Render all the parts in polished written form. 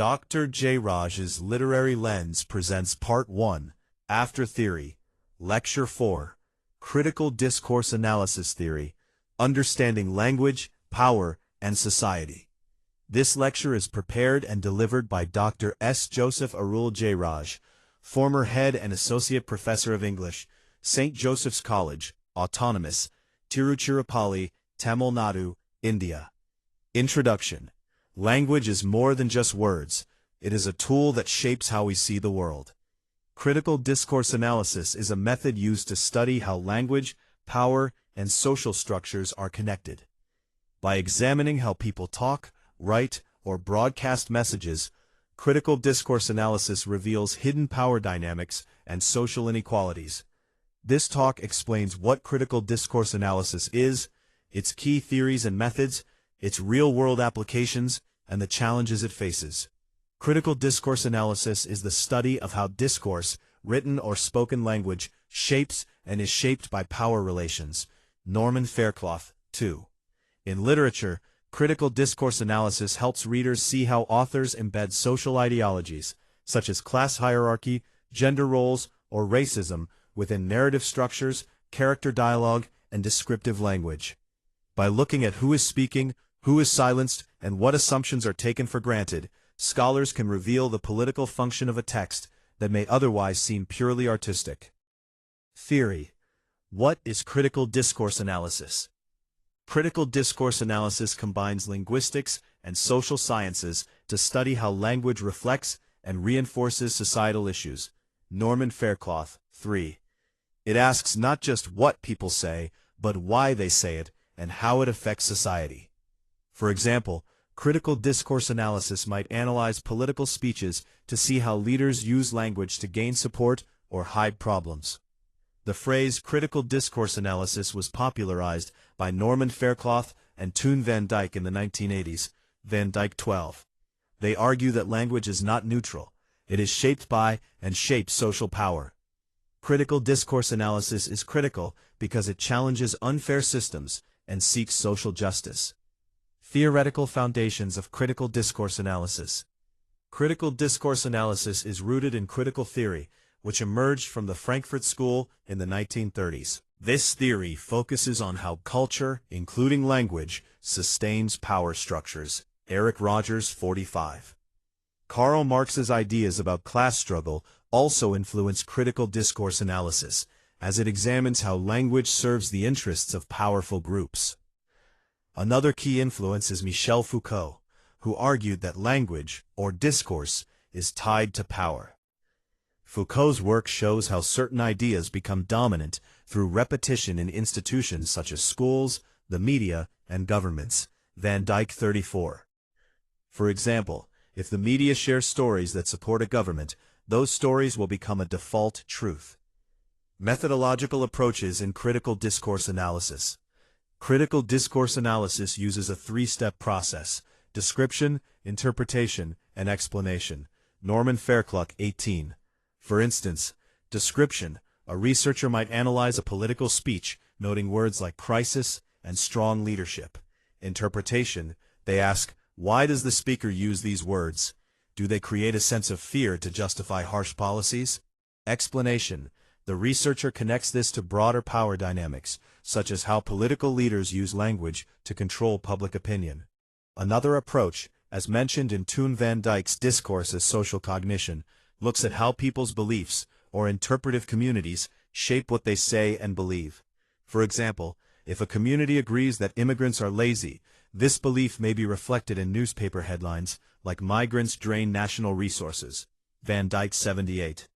Dr. Jairaj's Literary Lens presents Part 1, After Theory, Lecture 4, Critical Discourse Analysis Theory, Understanding Language, Power, and Society. This lecture is prepared and delivered by Dr. S. Joseph Arul Jairaj, former Head and Associate Professor of English, St. Joseph's College, Autonomous, Tiruchirappalli, Tamil Nadu, India. Introduction. Language is more than just words. It is a tool that shapes how we see the world. Critical discourse analysis is a method used to study how language, power, and social structures are connected. By examining how people talk, write, or broadcast messages, critical discourse analysis reveals hidden power dynamics and social inequalities. This talk explains what critical discourse analysis is, its key theories and methods, its real-world applications, and the challenges it faces. Critical discourse analysis is the study of how discourse, written or spoken language, shapes and is shaped by power relations. Norman Faircloth, 2. In literature, critical discourse analysis helps readers see how authors embed social ideologies, such as class hierarchy, gender roles, or racism, within narrative structures, character dialogue, and descriptive language. By looking at who is speaking, who is silenced, and what assumptions are taken for granted, scholars can reveal the political function of a text that may otherwise seem purely artistic. Theory. What is critical discourse analysis? Critical discourse analysis combines linguistics and social sciences to study how language reflects and reinforces societal issues. Norman Faircloth, 3. It asks not just what people say, but why they say it and how it affects society. For example, critical discourse analysis might analyze political speeches to see how leaders use language to gain support or hide problems. The phrase critical discourse analysis was popularized by Norman Faircloth and Toon Van Dyke in the 1980s, Van Dyke 12. They argue that language is not neutral. It is shaped by and shapes social power. Critical discourse analysis is critical because it challenges unfair systems and seeks social justice. Theoretical foundations of critical discourse analysis. Critical discourse analysis is rooted in critical theory, which emerged from the Frankfurt School in the 1930s. This theory focuses on how culture, including language, sustains power structures. Eric Rogers, 45. Karl Marx's ideas about class struggle also influence critical discourse analysis, as it examines how language serves the interests of powerful groups. Another key influence is Michel Foucault, who argued that language, or discourse, is tied to power. Foucault's work shows how certain ideas become dominant through repetition in institutions such as schools, the media, and governments. Van Dyke, 34. For example, if the media shares stories that support a government, those stories will become a default truth. Methodological approaches in critical discourse analysis. Critical discourse analysis uses a three-step process: description, interpretation, and explanation. Norman Faircloth, 18. For instance, description. A researcher might analyze a political speech, noting words like crisis and strong leadership. Interpretation. They ask, why does the speaker use these words? Do they create a sense of fear to justify harsh policies? Explanation. The researcher connects this to broader power dynamics, such as how political leaders use language to control public opinion. Another approach, as mentioned in Toon Van Dyke's Discourse as Social Cognition, looks at how people's beliefs, or interpretive communities, shape what they say and believe. For example, if a community agrees that immigrants are lazy, this belief may be reflected in newspaper headlines like "Migrants Drain National Resources." Van Dyke, 78.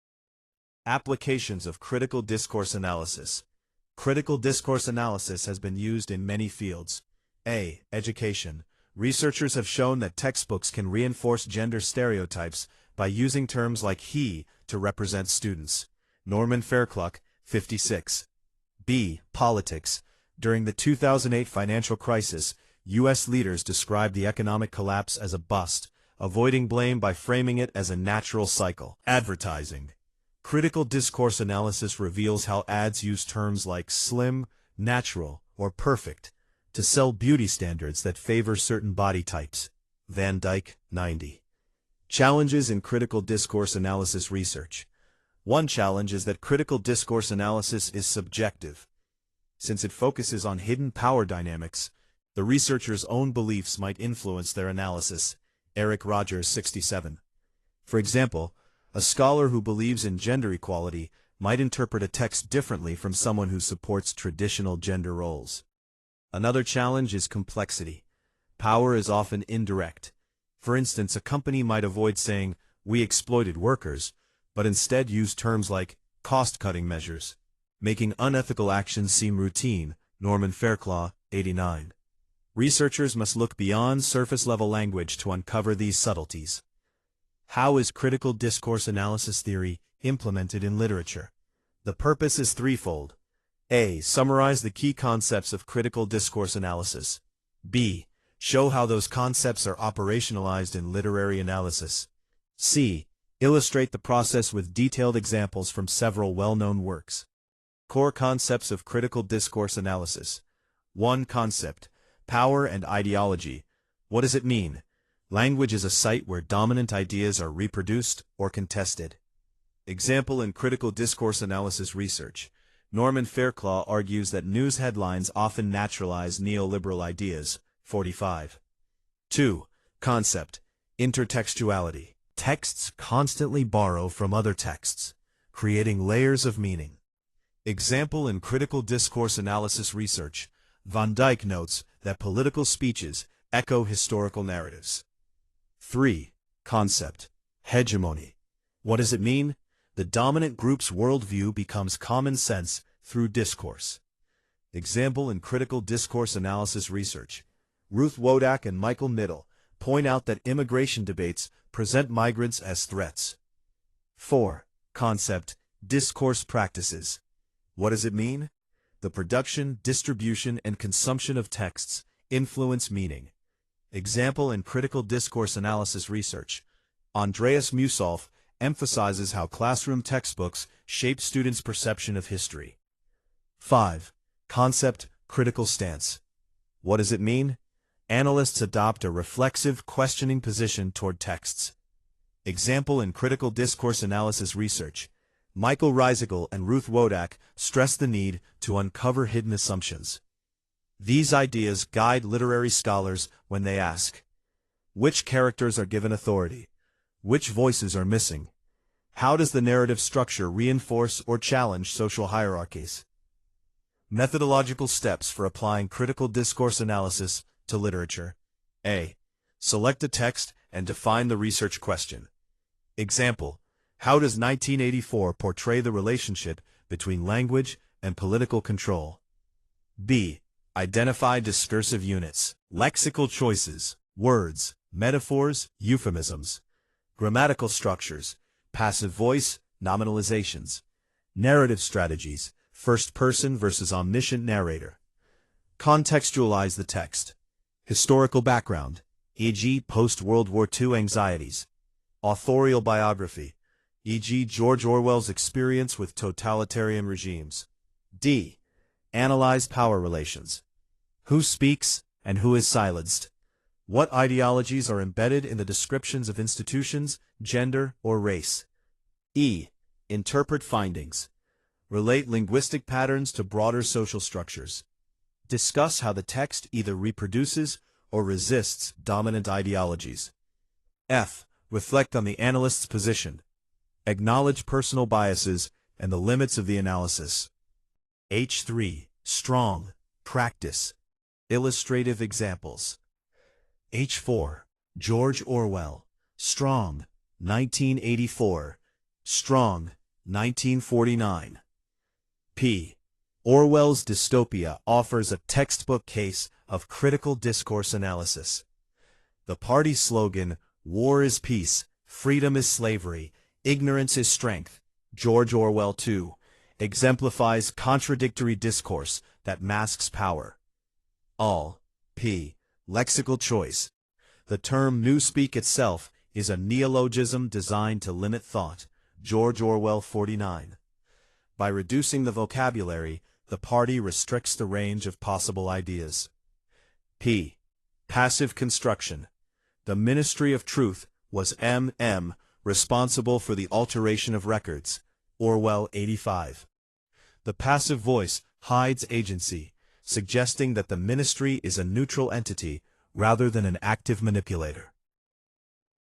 Applications of critical discourse analysis. Critical discourse analysis has been used in many fields. A. Education. Researchers have shown that textbooks can reinforce gender stereotypes by using terms like he to represent students. Norman Faircloth, 56. B. Politics. During the 2008 financial crisis, U.S. leaders described the economic collapse as a bust, avoiding blame by framing it as a natural cycle. Advertising. Critical discourse analysis reveals how ads use terms like slim, natural, or perfect to sell beauty standards that favor certain body types. Van Dyke, 90. Challenges in critical discourse analysis research. One challenge is that critical discourse analysis is subjective. Since it focuses on hidden power dynamics, the researcher's own beliefs might influence their analysis. Eric Rogers, 67. For example, a scholar who believes in gender equality might interpret a text differently from someone who supports traditional gender roles. Another challenge is complexity. Power is often indirect. For instance, a company might avoid saying, "we exploited workers," but instead use terms like cost-cutting measures, making unethical actions seem routine. Norman Fairclough, 89. Researchers must look beyond surface-level language to uncover these subtleties. How is critical discourse analysis theory implemented in literature? The purpose is threefold. A. Summarize the key concepts of critical discourse analysis. B. Show how those concepts are operationalized in literary analysis. C. Illustrate the process with detailed examples from several well-known works. Core concepts of critical discourse analysis. 1. Concept: power and ideology. What does it mean? Language is a site where dominant ideas are reproduced or contested. Example in critical discourse analysis research. Norman Fairclough argues that news headlines often naturalize neoliberal ideas. 45. 2. Concept: intertextuality. Texts constantly borrow from other texts, creating layers of meaning. Example in critical discourse analysis research. Van Dyck notes that political speeches echo historical narratives. 3. Concept: hegemony. What does it mean? The dominant group's worldview becomes common sense through discourse. Example in critical discourse analysis research. Ruth Wodak and Michael Middle point out that immigration debates present migrants as threats. 4. Concept: discourse practices. What does it mean? The production, distribution, and consumption of texts influence meaning. Example in critical discourse analysis research. Andreas Musolf emphasizes how classroom textbooks shape students' perception of history. 5. Concept: critical stance. What does it mean? Analysts adopt a reflexive, questioning position toward texts. Example in critical discourse analysis research. Michael Reisigal and Ruth Wodak stress the need to uncover hidden assumptions. These ideas guide literary scholars when they ask, which characters are given authority? Which voices are missing? How does the narrative structure reinforce or challenge social hierarchies? Methodological steps for applying critical discourse analysis to literature. A. Select a text and define the research question. Example: how does 1984 portray the relationship between language and political control? B. Identify discursive units, lexical choices, words, metaphors, euphemisms, grammatical structures, passive voice, nominalizations, narrative strategies, first person versus omniscient narrator. Contextualize the text. Historical background, e.g. post-World War II anxieties. Authorial biography, e.g. George Orwell's experience with totalitarian regimes. D. Analyze power relations. Who speaks and who is silenced? What ideologies are embedded in the descriptions of institutions, gender, or race? E. Interpret findings. Relate linguistic patterns to broader social structures. Discuss how the text either reproduces or resists dominant ideologies. F. Reflect on the analyst's position. Acknowledge personal biases and the limits of the analysis. H3. Strong. Practice. Illustrative examples. H4. George Orwell. Strong. 1984. Strong. 1949. P. Orwell's dystopia offers a textbook case of critical discourse analysis. The party's slogan, "War is peace, freedom is slavery, ignorance is strength," George Orwell 2, exemplifies contradictory discourse that masks power. All. P. Lexical choice. The term newspeak itself is a neologism designed to limit thought. George Orwell 49. By reducing the vocabulary, the party restricts the range of possible ideas. P. Passive construction. The Ministry of Truth Was M.M. responsible for the alteration of records? Orwell 85. The passive voice hides agency, suggesting that the ministry is a neutral entity rather than an active manipulator.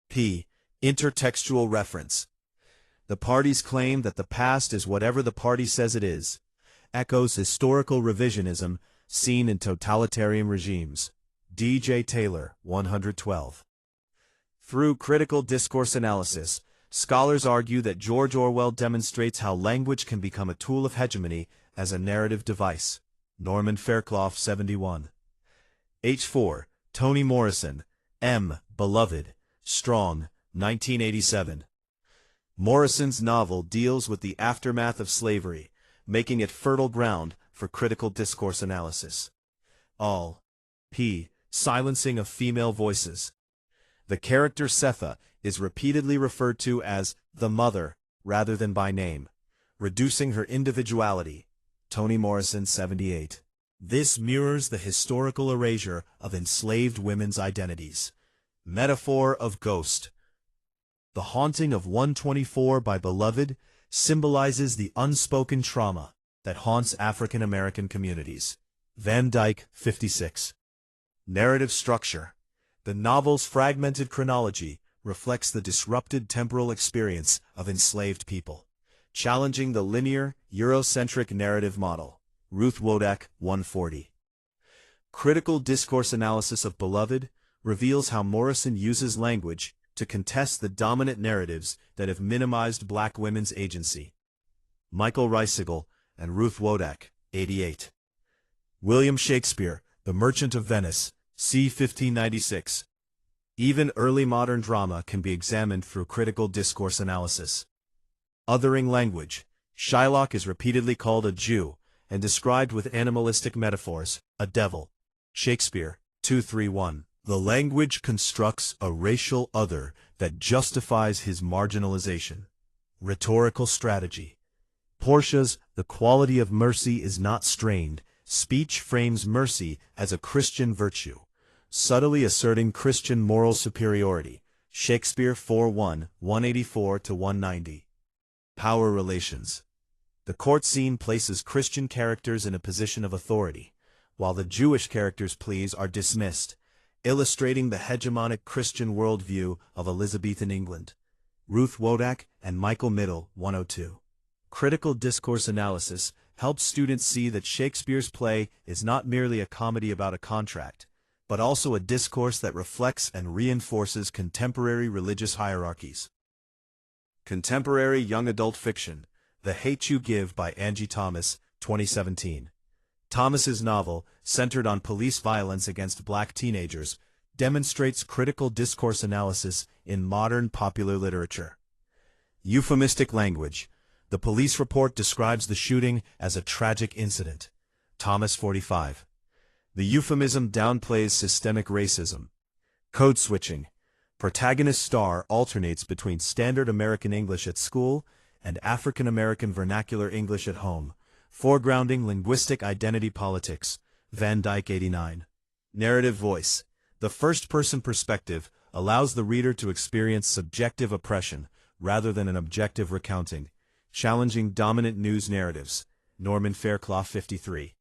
P. Intertextual reference. The party's claim that the past is whatever the party says it is echoes historical revisionism seen in totalitarian regimes. D.J. Taylor, 112. Through critical discourse analysis, scholars argue that George Orwell demonstrates how language can become a tool of hegemony as a narrative device. Norman Fairclough, 71. H4. Toni Morrison, M. Beloved, Strong, 1987. Morrison's novel deals with the aftermath of slavery, making it fertile ground for critical discourse analysis. All. P. Silencing of female voices. The character Setha is repeatedly referred to as the mother rather than by name, reducing her individuality. Toni Morrison, 78. This mirrors the historical erasure of enslaved women's identities. Metaphor of ghost. The haunting of 124 by Beloved symbolizes the unspoken trauma that haunts African American communities. Van Dyke, 56. Narrative structure. The novel's fragmented chronology reflects the disrupted temporal experience of enslaved people, challenging the linear, Eurocentric narrative model. Ruth Wodak, 140. Critical discourse analysis of Beloved reveals how Morrison uses language to contest the dominant narratives that have minimized black women's agency. Michael Reisigal and Ruth Wodak, 88. William Shakespeare, The Merchant of Venice, c. 1596. Even early modern drama can be examined through critical discourse analysis. Othering language. Shylock is repeatedly called a Jew and described with animalistic metaphors, a devil. Shakespeare, 231. The language constructs a racial other that justifies his marginalization. Rhetorical strategy. Portia's "The quality of mercy is not strained" speech frames mercy as a Christian virtue, subtly asserting Christian moral superiority. Shakespeare 4:1, 184-190. Power relations. The court scene places Christian characters in a position of authority, while the Jewish characters' pleas are dismissed, illustrating the hegemonic Christian worldview of Elizabethan England. Ruth Wodak and Michael Middle, 102. Critical discourse analysis helps students see that Shakespeare's play is not merely a comedy about a contract, but also a discourse that reflects and reinforces contemporary religious hierarchies. Contemporary young adult fiction. The Hate You Give by Angie Thomas, 2017. Thomas's novel, centered on police violence against black teenagers, demonstrates critical discourse analysis in modern popular literature. Euphemistic language. The police report describes the shooting as a tragic incident. Thomas, 45. The euphemism downplays systemic racism. Code switching. Protagonist Star alternates between standard American English at school and African American vernacular English at home, foregrounding linguistic identity politics. Van Dyke, 89. Narrative voice. The first-person perspective allows the reader to experience subjective oppression rather than an objective recounting, challenging dominant news narratives. Norman Fairclough, 53.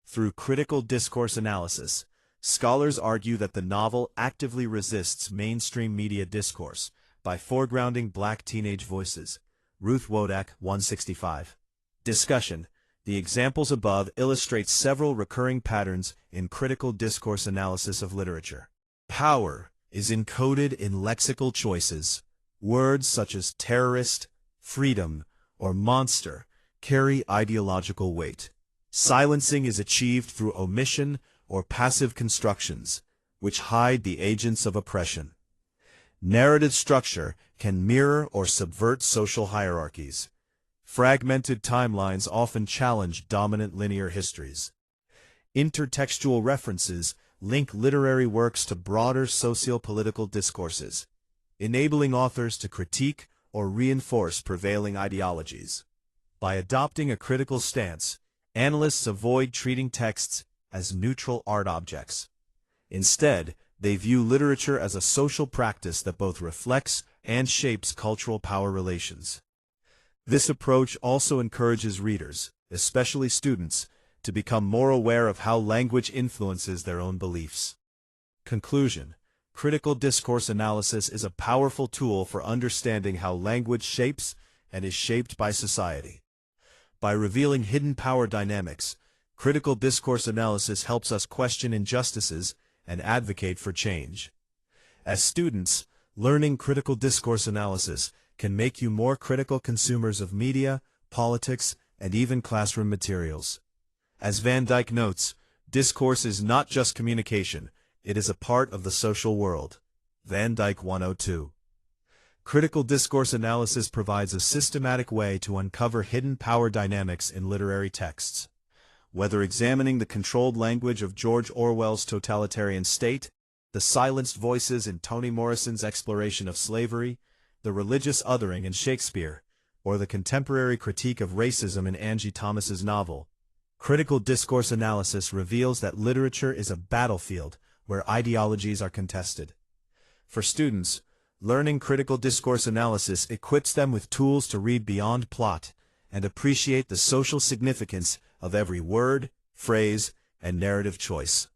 Through critical discourse analysis, scholars argue that the novel actively resists mainstream media discourse by foregrounding black teenage voices. Ruth Wodak, 165. Discussion. The examples above illustrate several recurring patterns in critical discourse analysis of literature. Power is encoded in lexical choices. Words such as terrorist, freedom, or monster carry ideological weight. Silencing is achieved through omission or passive constructions, which hide the agents of oppression. Narrative structure can mirror or subvert social hierarchies. Fragmented timelines often challenge dominant linear histories. Intertextual references link literary works to broader socio-political discourses, enabling authors to critique or reinforce prevailing ideologies. By adopting a critical stance, analysts avoid treating texts as neutral art objects. Instead, They view literature as a social practice that both reflects and shapes cultural power relations. This approach also encourages readers, especially students, to become more aware of how language influences their own beliefs. Conclusion: critical discourse analysis is a powerful tool for understanding how language shapes and is shaped by society. By revealing hidden power dynamics, critical discourse analysis helps us question injustices and advocate for change. As students, learning critical discourse analysis can make you more critical consumers of media, politics, and even classroom materials. As Van Dyke notes, discourse is not just communication, it is a part of the social world. Van Dyke 102. Critical discourse analysis provides a systematic way to uncover hidden power dynamics in literary texts. Whether examining the controlled language of George Orwell's totalitarian state, the silenced voices in Toni Morrison's exploration of slavery, the religious othering in Shakespeare, or the contemporary critique of racism in Angie Thomas's novel, critical discourse analysis reveals that literature is a battlefield where ideologies are contested. For students, learning critical discourse analysis equips them with tools to read beyond plot and appreciate the social significance of every word, phrase, and narrative choice.